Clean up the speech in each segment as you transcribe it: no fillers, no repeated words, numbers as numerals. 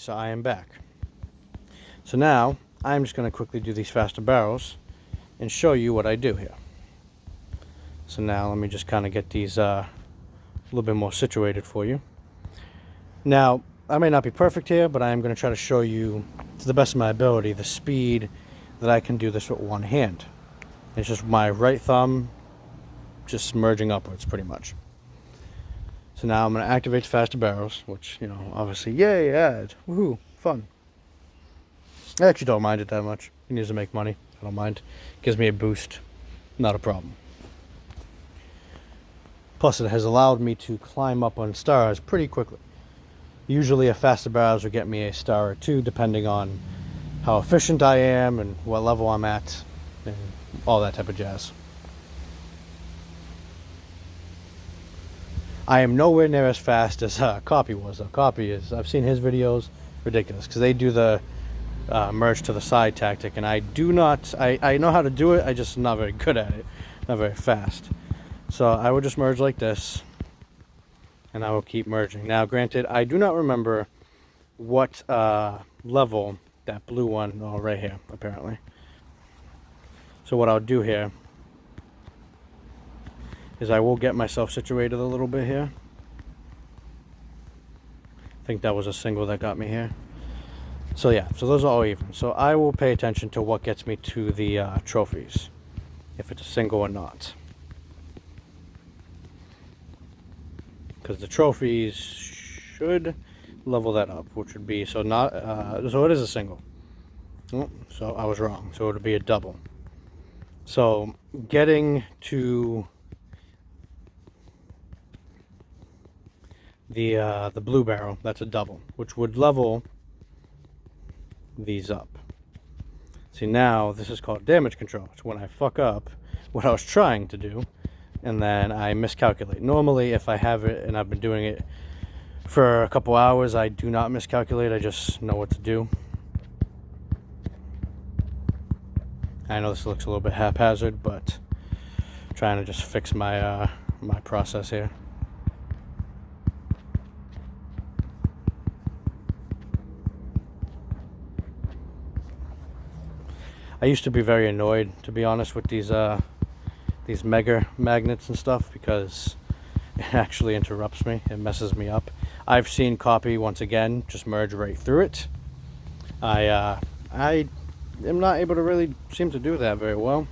so I am back. So now I'm just going to quickly do these faster barrels and show you what I do here. So now let me just kind of get these a little bit more situated for you. Now, I may not be perfect here, but I am going to try to show you, to the best of my ability, the speed that I can do this with one hand. It's just my right thumb just merging upwards, pretty much. So now I'm going to activate faster barrels, which, you know, obviously, yay, ad, woohoo, fun. I actually don't mind it that much. It needs to make money. I don't mind. Gives me a boost. Not a problem. Plus, it has allowed me to climb up on stars pretty quickly. Usually a faster barrels will get me a star or two, depending on how efficient I am and what level I'm at, and all that type of jazz. I am nowhere near as fast as Copy was. Copy is, I've seen his videos, ridiculous, because they do the merge to the side tactic, and I do not, I know how to do it, I just not very good at it, not very fast. So I will just merge like this, and I will keep merging. Now granted, I do not remember what level that blue one, oh, right here apparently. So what I'll do here is I will get myself situated a little bit here. I think that was a single that got me here. So yeah, so those are all even. So I will pay attention to what gets me to the trophies, if it's a single or not. Because the trophies should level that up, which would be, so not, so it is a single. Oh, so I was wrong, so it would be a double. So getting to the blue barrel, that's a double, which would level these up. See, now this is called damage control. It's when I fuck up what I was trying to do and then I miscalculate. Normally, if I have it and I've been doing it for a couple hours, I do not miscalculate. I just know what to do. I know this looks a little bit haphazard, but I'm trying to just fix my my process here. I used to be very annoyed, to be honest, with these mega magnets and stuff, because it actually interrupts me. It messes me up. I've seen Copy once again just merge right through it. I am not able to really seem to do that very well.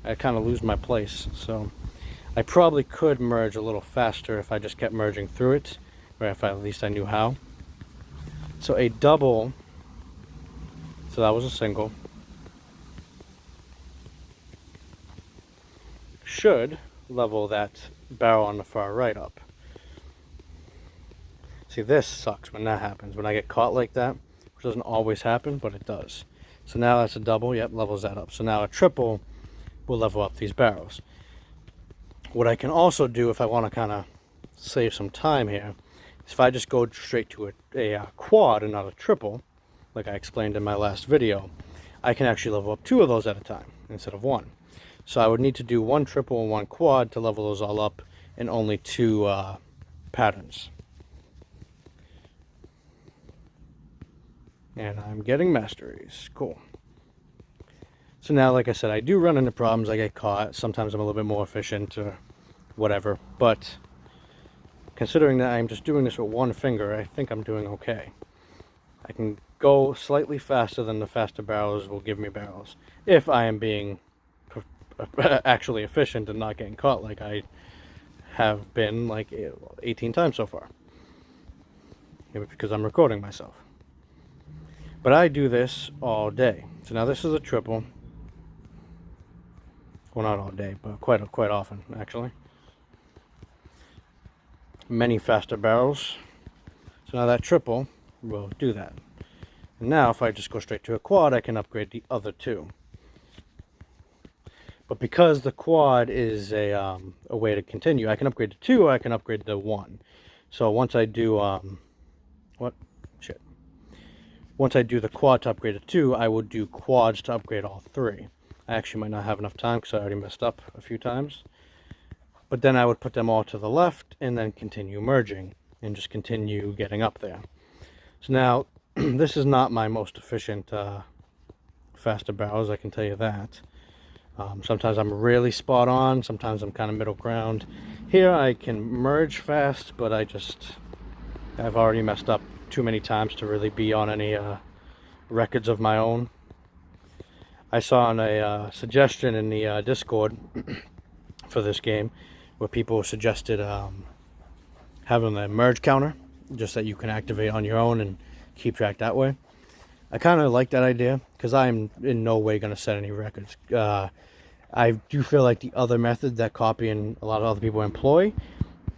I kind of lose my place, so I probably could merge a little faster if I just kept merging through it, or if at least I knew how. So a double, so that was a single, should level that barrel on the far right up. See, this sucks when that happens, when I get caught like that, which doesn't always happen, but it does. So now that's a double, yep, levels that up. So now a triple will level up these barrels. What I can also do, if I want to kind of save some time here, is if I just go straight to a quad and not a triple, like I explained in my last video, I can actually level up 2 of those at a time instead of 1. So I would need to do 1 triple and 1 quad to level those all up in only 2 patterns. And I'm getting masteries. Cool. So now, like I said, I do run into problems. I get caught. Sometimes I'm a little bit more efficient or whatever. But considering that I'm just doing this with 1 finger, I think I'm doing okay. I can go slightly faster than the faster barrels will give me barrels, if I am being actually efficient and not getting caught like I have been like 18 times so far. Maybe because I'm recording myself. But I do this all day. So now this is a triple. Well, not all day, but quite often, actually. Many faster barrels. So now that triple will do that. And now if I just go straight to a quad, I can upgrade the other 2. But because the quad is a way to continue, I can upgrade to 2, or I can upgrade to 1. So once I do, once I do the quad to upgrade to 2, I will do quads to upgrade all 3. I actually might not have enough time because I already messed up a few times. But then I would put them all to the left and then continue merging and just continue getting up there. So now This is not my most efficient faster barrels, I can tell you that. Sometimes I'm really spot on, sometimes I'm kind of middle ground. Here I can merge fast, but I've already messed up too many times to really be on any records of my own. I saw on a suggestion in the Discord for this game where people suggested having a merge counter, just that you can activate on your own and keep track that way. I kind of like that idea because I'm in no way going to set any records. I do feel like the other method that Copy and a lot of other people employ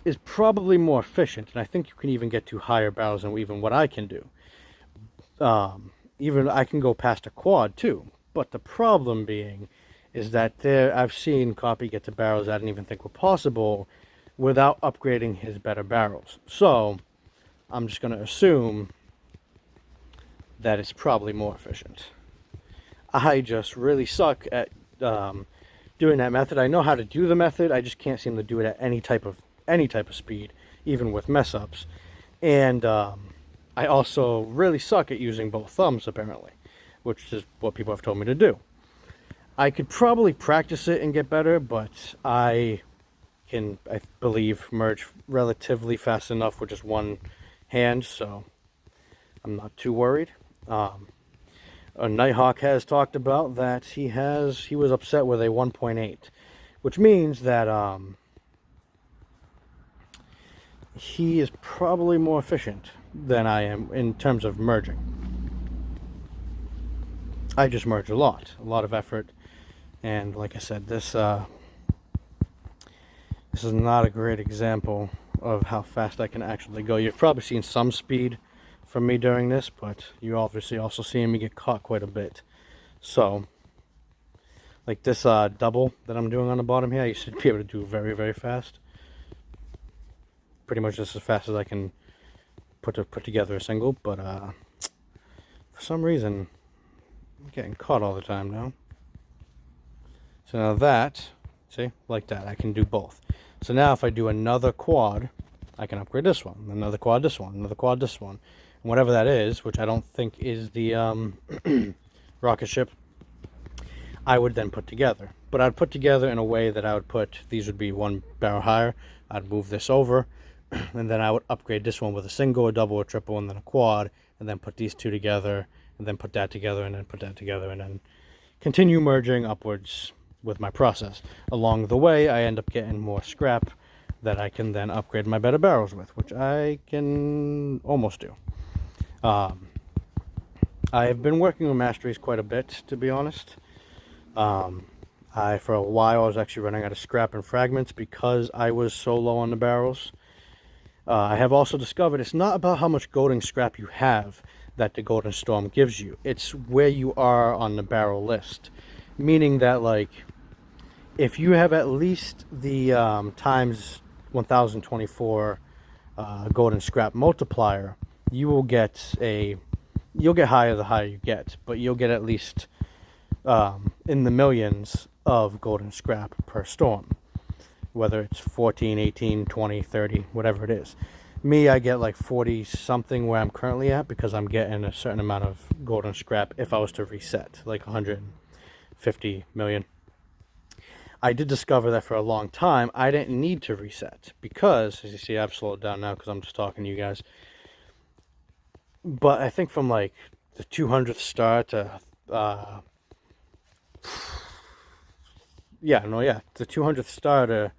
is probably more efficient, and I think you can even get to higher barrels than even what I can do. Even I can go past a quad too, but the problem being is that I've seen Copy get to barrels I didn't even think were possible without upgrading his better barrels. So I'm just going to assume that it's probably more efficient. I just really suck at doing that method. I know how to do the method, I just can't seem to do it at any type of speed, even with mess ups. And I also really suck at using both thumbs, apparently, which is what people have told me to do. I could probably practice it and get better, but I believe, merge relatively fast enough with just one hand, so I'm not too worried. Nighthawk has talked about that he was upset with a 1.8, which means that he is probably more efficient than I am in terms of merging. I just merge a lot of effort, and like I said, this is not a great example of how fast I can actually go. You've probably seen some speed from me during this, but you obviously also seeing me get caught quite a bit. So, like this double that I'm doing on the bottom here, I used to be able to do very, very fast. Pretty much just as fast as I can put together a single, but for some reason, I'm getting caught all the time now. So now that, see, like that, I can do both. So now if I do another quad, I can upgrade this one, another quad this one, another quad this one. And whatever that is, which I don't think is the rocket ship, I would then put together. But I'd put together in a way that I would put, these would be one barrel higher, I'd move this over, and then I would upgrade this one with a single, a double, a triple, and then a quad, and then put these two together, and then put that together, and then put that together, and then continue merging upwards with my process. Along the way, I end up getting more scrap that I can then upgrade my better barrels with, which I can almost do. I have been working with masteries quite a bit, to be honest. For a while, I was actually running out of scrap and fragments because I was so low on the barrels. I have also discovered it's not about how much golden scrap you have that the Golden Storm gives you. It's where you are on the barrel list. Meaning that, like, if you have at least the times 1024 golden scrap multiplier, you'll get higher the higher you get, but you'll get at least in the millions of golden scrap per storm, whether it's 14, 18, 20, 30, whatever it is. Me, I get like 40 something where I'm currently at because I'm getting a certain amount of golden scrap if I was to reset, like 150 million. I did discover that for a long time I didn't need to reset because, as you see, I've slowed down now because I'm just talking to you guys. But I think from like the 200th star to the 200th star to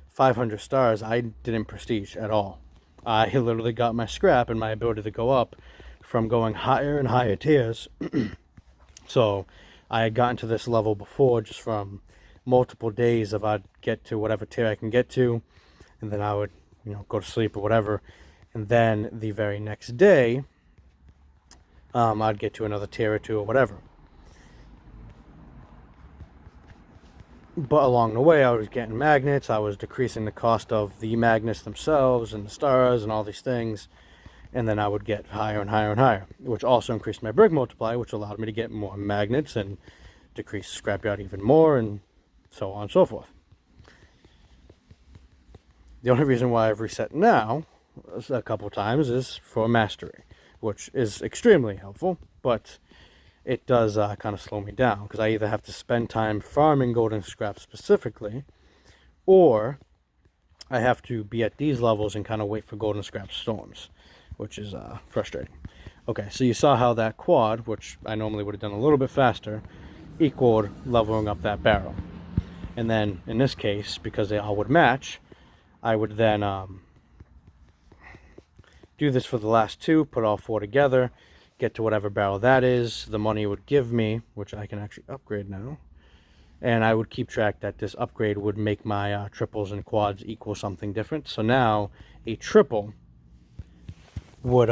500 stars, I didn't prestige at all. I literally got my scrap and my ability to go up from going higher and higher tiers. So I had gotten to this level before just from multiple days of I'd get to whatever tier I can get to, and then I would, go to sleep or whatever, and then the very next day, I'd get to another tier or two or whatever. But along the way, I was getting magnets, I was decreasing the cost of the magnets themselves and the stars and all these things, and then I would get higher and higher and higher, which also increased my brick multiplier, which allowed me to get more magnets and decrease scrapyard even more, and so on and so forth. The only reason why I've reset now a couple times is for mastery. which is extremely helpful, but it does kind of slow me down because I either have to spend time farming golden scraps specifically, or I have to be at these levels and kind of wait for golden scrap storms, which is frustrating. Okay, so you saw how that quad, which I normally would have done a little bit faster, equaled leveling up that barrel. And then in this case, because they all would match, I would then do this for the last two, put all four together, get to whatever barrel that is, the money would give me, which I can actually upgrade now, and I would keep track that this upgrade would make my triples and quads equal something different. So now a triple would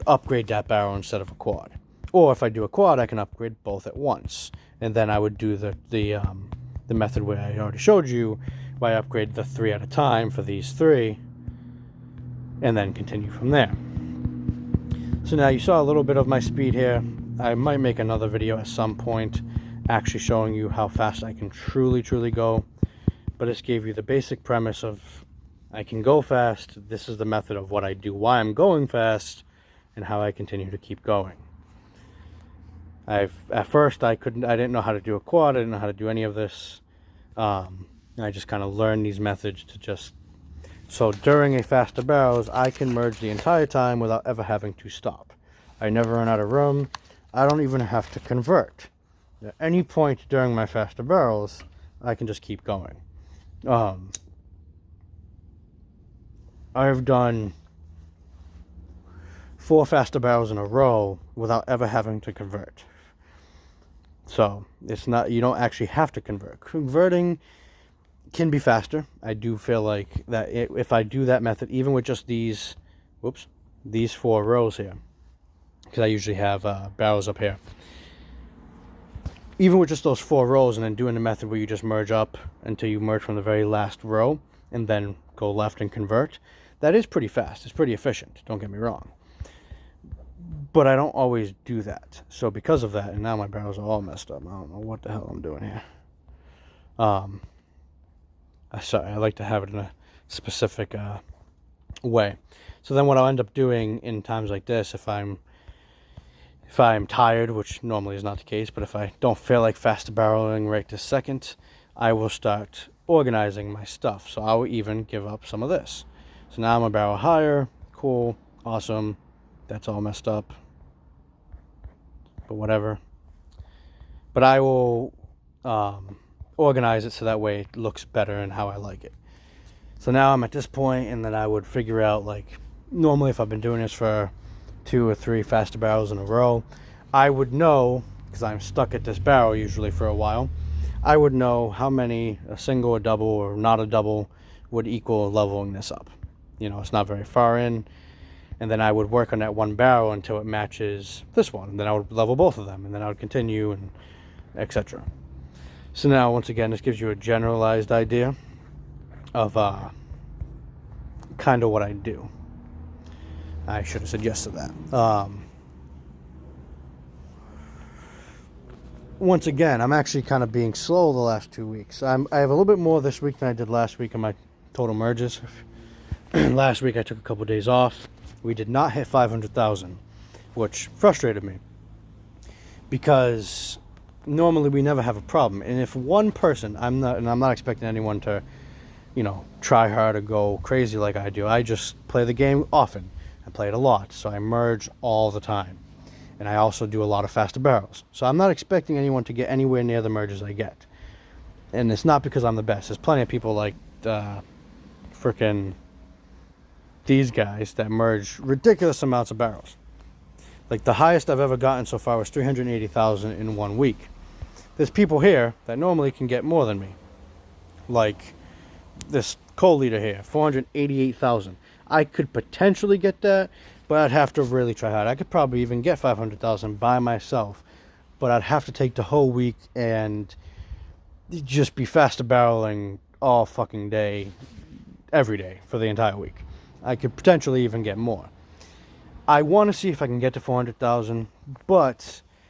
upgrade that barrel instead of a quad. Or if I do a quad, I can upgrade both at once. And then I would do the method where I already showed you, where I upgrade the 3 at a time for these 3, and then continue from there. So now you saw a little bit of my speed here. I might make another video at some point actually showing you how fast I can truly go, but this gave you the basic premise of I can go fast. This is the method of what I do, why I'm going fast, and how I continue to keep going. At first I didn't know how to do a quad. I didn't know how to do any of this. I just kind of learned these methods to just, so during a faster barrels, I can merge the entire time without ever having to stop. I never run out of room. I don't even have to convert. At any point during my faster barrels, I can just keep going. I've done 4 faster barrels in a row without ever having to convert. So it's not, you don't actually have to convert. Converting can be faster. I do feel like that if I do that method, even with just these 4 rows here, because I usually have barrels up here. Even with just those 4 rows and then doing the method where you just merge up until you merge from the very last row and then go left and convert, that is pretty fast. It's pretty efficient, don't get me wrong. But I don't always do that. So because of that, and now my barrels are all messed up. I don't know what the hell I'm doing here. Sorry, I like to have it in a specific way. So then what I'll end up doing in times like this, if I'm tired, which normally is not the case, but if I don't feel like fast barreling right this second, I will start organizing my stuff. So I will even give up some of this. So now I'm a barrel higher. Cool. Awesome. That's all messed up. But whatever. But I will organize it so that way it looks better and how I like it. So now I'm at this point, and then I would figure out, like, normally if I've been doing this for 2 or 3 faster barrels in a row, I would know, because I'm stuck at this barrel usually for a while, I would know how many a single, a double, or not a double would equal leveling this up. You know, it's not very far in, and then I would work on that one barrel until it matches this one, and then I would level both of them, and then I would continue, and etc. So now, once again, this gives you a generalized idea of kind of what I do. I should have said yes to that. Once again, I'm actually kind of being slow the last 2 weeks. I have a little bit more this week than I did last week in my total merges. Last week I took a couple days off. We did not hit 500,000, which frustrated me, because normally we never have a problem. And if one person, I'm not expecting anyone to, you know, try hard or go crazy like I do. I just play the game often. I play it a lot, so I merge all the time. And I also do a lot of faster barrels. So I'm not expecting anyone to get anywhere near the merges I get. And it's not because I'm the best. There's plenty of people like frickin' these guys that merge ridiculous amounts of barrels. Like the highest I've ever gotten so far was 380,000 in 1 week. There's people here that normally can get more than me. Like this co-leader here, 488,000. I could potentially get that, but I'd have to really try hard. I could probably even get 500,000 by myself, but I'd have to take the whole week and just be faster barreling all fucking day, every day for the entire week. I could potentially even get more. I want to see if I can get to 400,000, but